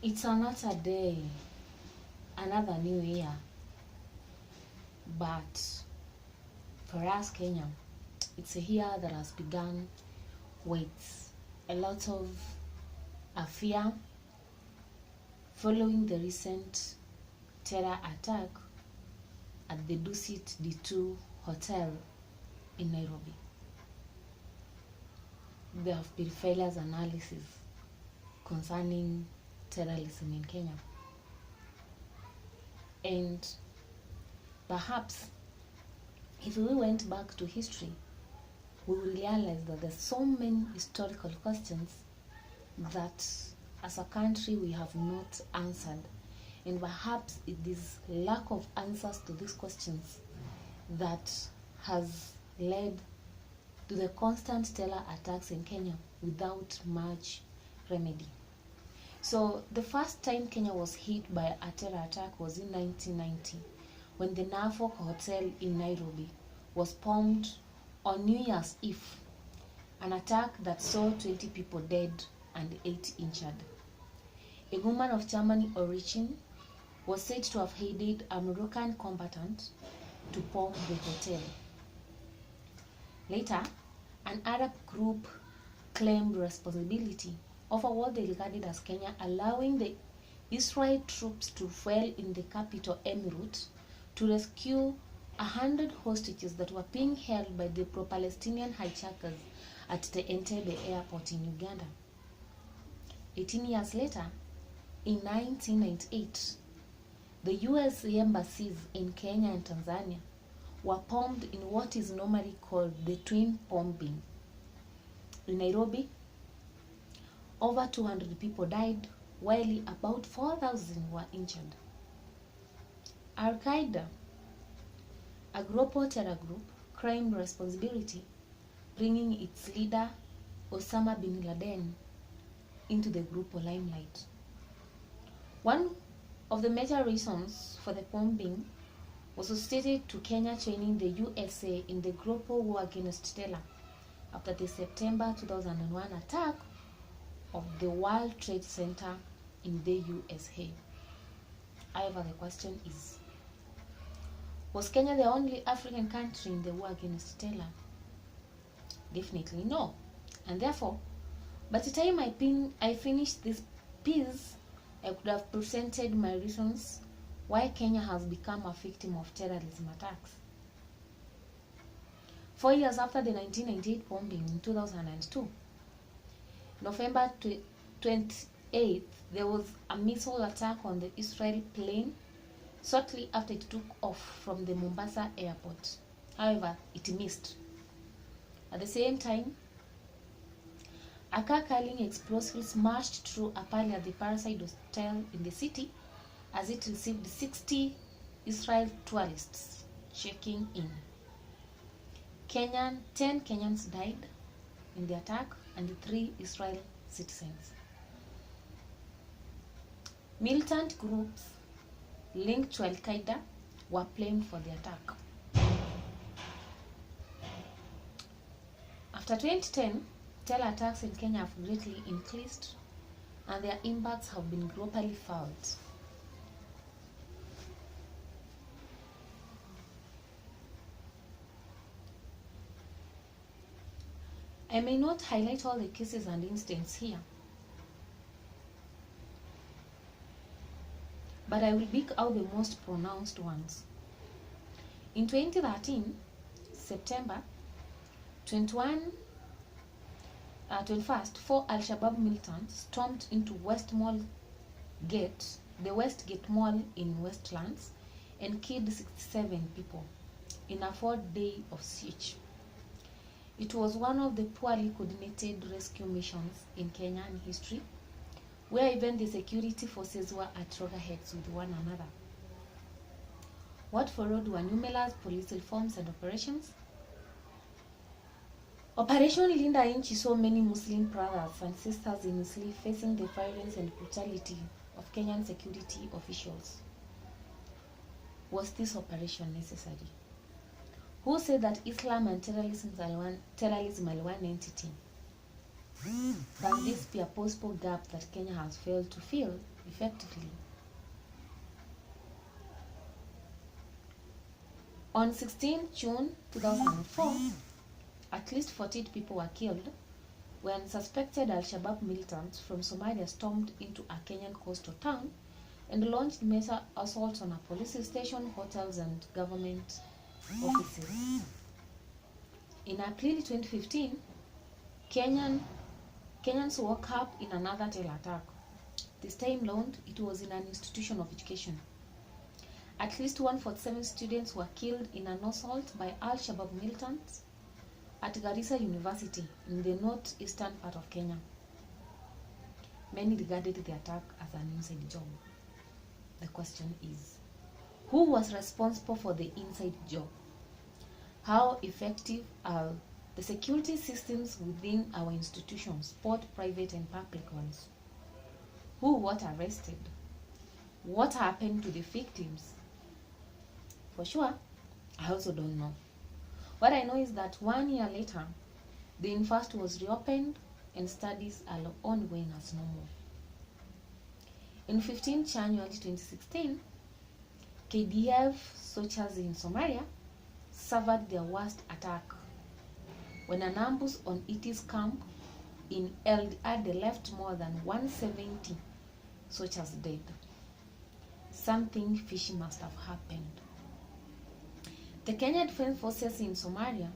It's another day, another new year. But for us, Kenya, it's a year that has begun with a lot of fear following the recent terror attack at the Dusit D2 Hotel in Nairobi. There have been failures analysis concerning terrorism in Kenya. And perhaps if we went back to history, we will realize that there's so many historical questions that as a country we have not answered. And perhaps it is lack of answers to these questions that has led to the constant terror attacks in Kenya without much remedy. So the first time Kenya was hit by a terror attack was in 1990, when the Norfolk Hotel in Nairobi was bombed on New Year's Eve, an attack that saw 20 people dead and 8 injured. A woman of German origin was said to have aided a Moroccan combatant to bomb the hotel. Later, an Arab group claimed responsibility over what they regarded as Kenya allowing the Israeli troops to fail in the capital Beirut to rescue 100 hostages that were being held by the pro-Palestinian hijackers at the Entebbe airport in Uganda. 18 years later, in 1998, the US embassies in Kenya and Tanzania were bombed in what is normally called the twin bombing. In Nairobi, over 200 people died, while about 4,000 were injured. Al-Qaeda, a global terror group, claimed responsibility, bringing its leader, Osama bin Laden, into the group limelight. One of the major reasons for the bombing was associated to Kenya joining the USA in the global war against terror after the September 2001 attack of the World Trade Center in the USA. However, the question is, was Kenya the only African country in the war against terror? Definitely no. And therefore, by the time I finished this piece, I could have presented my reasons why Kenya has become a victim of terrorism attacks. 4 years after the 1998 bombing in 2002, November 28th, there was a missile attack on the Israeli plane shortly after it took off from the Mombasa airport. However, it missed. At the same time, a car carrying explosives smashed through a pally at the Parasite Hotel in the city as it received 60 Israeli tourists checking in. 10 Kenyans died in the attack and 3 Israeli citizens. Militant groups linked to Al-Qaeda were blamed for the attack. After 2010, terror attacks in Kenya have greatly increased and their impacts have been globally felt. I may not highlight all the cases and incidents here, but I will pick out the most pronounced ones. In 2013, September 21st, 4 Al-Shabaab militants stormed into the Westgate Mall in Westlands and killed 67 people in a 4-day of siege. It was one of the poorly coordinated rescue missions in Kenyan history, where even the security forces were at loggerheads with one another. What followed were numerous police reforms and operations. Operation Linda Inchi saw many Muslim brothers and sisters in Islam facing the violence and brutality of Kenyan security officials. Was this operation necessary? Who said that Islam and terrorism are one entity? Can this be a possible gap that Kenya has failed to fill effectively. On 16 June 2004, at least 48 people were killed when suspected Al-Shabaab militants from Somalia stormed into a Kenyan coastal town and launched major assaults on a police station, hotels, and government offices. In April 2015, Kenyans woke up in another terror attack. This time round, it was in an institution of education. At least 147 students were killed in an assault by Al-Shabaab militants at Garissa University in the northeastern part of Kenya. Many regarded the attack as an inside job. The question is, who was responsible for the inside job? How effective are the security systems within our institutions, both private and public ones? Who was arrested? What happened to the victims? For sure, I also don't know. What I know is that 1 year later, the university was reopened and studies are ongoing as normal. In 15 January 2016, KDF soldiers in Somalia suffered their worst attack when an ambush on IT's camp in El Ade left more than 170 soldiers dead. Something fishy must have happened. The Kenya Defense Forces in Somalia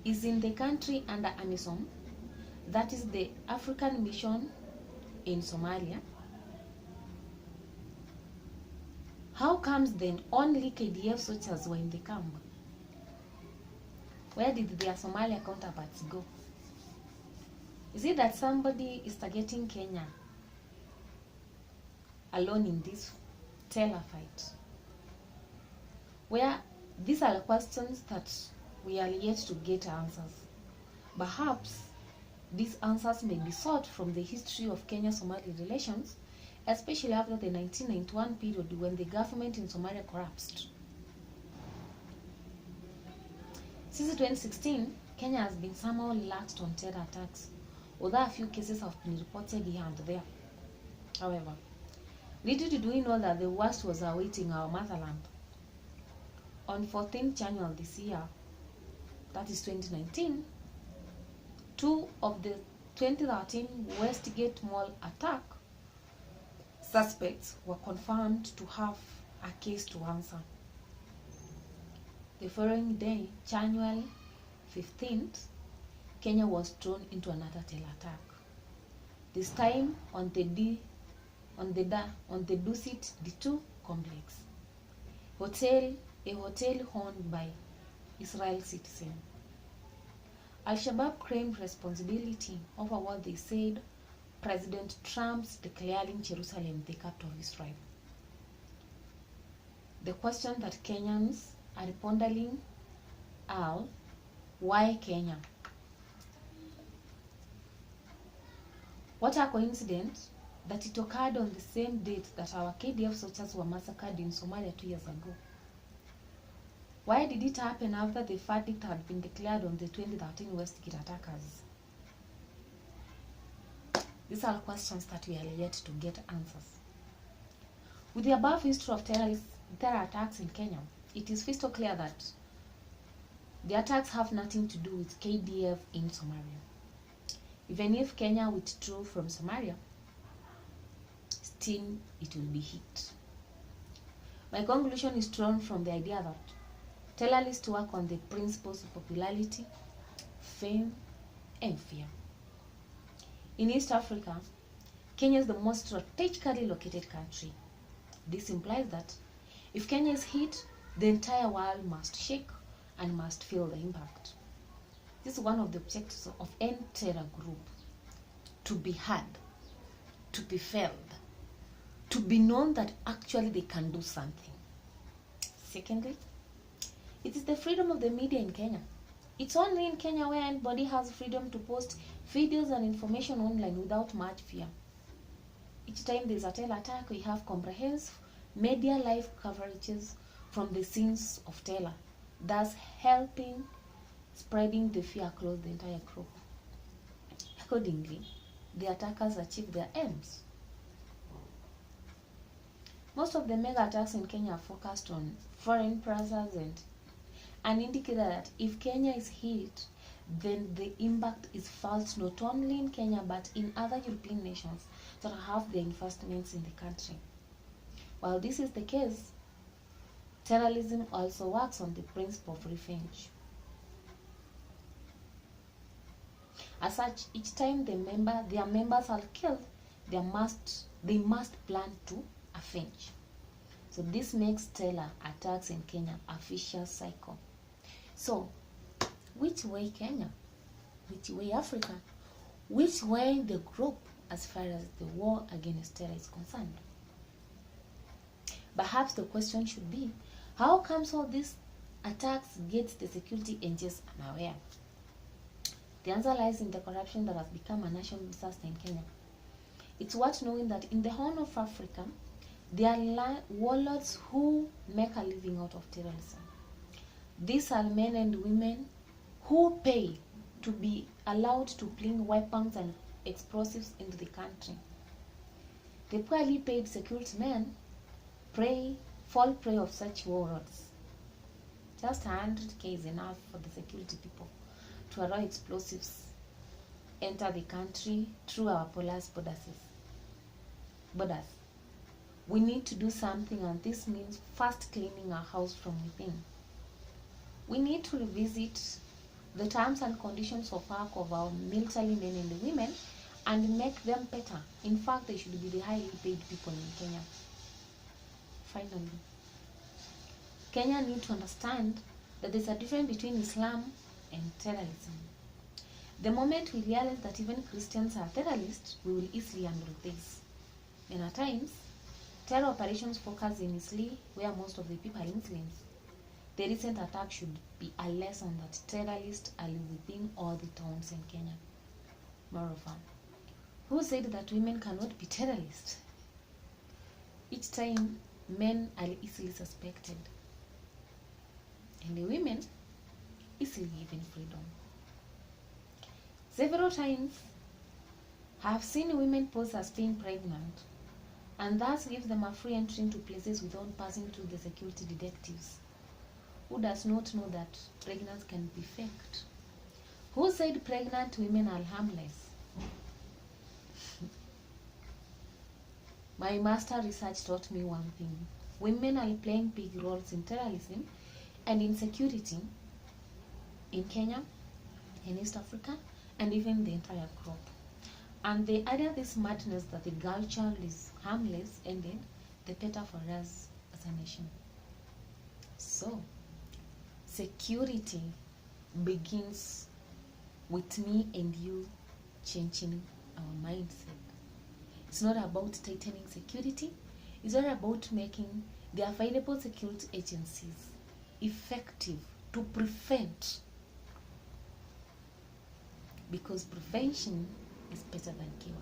is in the country under AMISOM, that is the African Mission in Somalia. How comes then only KDF soldiers were in the camp? Where did their Somalia counterparts go? Is it that somebody is targeting Kenya alone in this terror fight? These are the questions that we are yet to get answers. Perhaps these answers may be sought from the history of Kenya-Somali relations, especially after the 1991 period when the government in Somalia collapsed. Since 2016, Kenya has been somehow laxed on terror attacks, although a few cases have been reported here and there. However, little did we know that the worst was awaiting our motherland. On 14th January this year, that is 2019, 2 of the 2013 Westgate Mall attack suspects were confirmed to have a case to answer. The following day, January 15th, Kenya was thrown into another terror attack. This time on the Dusit D2 complex, a hotel owned by Israel citizen. Al-Shabaab claimed responsibility over what they said President Trump's declaring Jerusalem the capital of Israel. The question that Kenyans are pondering are, why Kenya? What a coincidence that it occurred on the same date that our KDF soldiers were massacred in Somalia 2 years ago. Why did it happen after the verdict had been declared on the 2013 Westgate attackers? These are questions that we are yet to get answers. With the above history of terror attacks in Kenya, it is crystal clear that the attacks have nothing to do with KDF in Somalia. Even if Kenya withdrew from Somalia, still it will be hit. My conclusion is drawn from the idea that terrorists work on the principles of popularity, fame, and fear. In East Africa, Kenya is the most strategically located country. This implies that if Kenya is hit, the entire world must shake and must feel the impact. This is one of the objectives of any terror group: to be heard, to be felt, to be known that actually they can do something. Secondly, it is the freedom of the media in Kenya. It's only in Kenya where anybody has freedom to post videos and information online without much fear. Each time there's a terror attack, we have comprehensive media live coverages from the scenes of terror, thus helping spreading the fear across the entire group. Accordingly, the attackers achieve their aims. Most of the mega attacks in Kenya are focused on foreign presence and indicate that if Kenya is hit, then the impact is felt not only in Kenya but in other European nations that have their investments in the country. While this is the case, terrorism also works on the principle of revenge. As such, each time their members are killed, they must plan to avenge. So this makes terror attacks in Kenya a vicious cycle. So, which way Kenya? Which way Africa? Which way the group as far as the war against terror is concerned? Perhaps the question should be, how comes all these attacks get the security agents unaware? The answer lies in the corruption that has become a national disaster in Kenya. It's worth knowing that in the Horn of Africa, there are warlords who make a living out of terrorism. These are men and women who pay to be allowed to bring weapons and explosives into the country. The poorly paid security men fall prey of such warlords. Just 100K is enough for the security people to allow explosives enter the country through our porous borders. We need to do something, and this means first cleaning our house from within. We need to revisit the terms and conditions of work of our military men and women and make them better. In fact, they should be the highly paid people in Kenya. Finally, Kenya needs to understand that there's a difference between Islam and terrorism. The moment we realize that even Christians are terrorists, we will easily handle this. And at times, terror operations focus in Islam, where most of the people are Muslims. The recent attack should be a lesson that terrorists are within all the towns in Kenya. Moreover, who said that women cannot be terrorists? Each time, men are easily suspected, and the women easily given freedom. Several times, I have seen women pose as being pregnant, and thus give them a free entry into places without passing through the security detectives. Who does not know that pregnancy can be faked? Who said pregnant women are harmless? My master research taught me one thing. Women are playing big roles in terrorism and insecurity in Kenya, in East Africa, and even the entire group. And the idea this madness that the girl child is harmless ended, the better for us as a nation. So, security begins with me and you changing our mindset. It's not about tightening security. It's not about making the available security agencies effective to prevent. Because prevention is better than cure.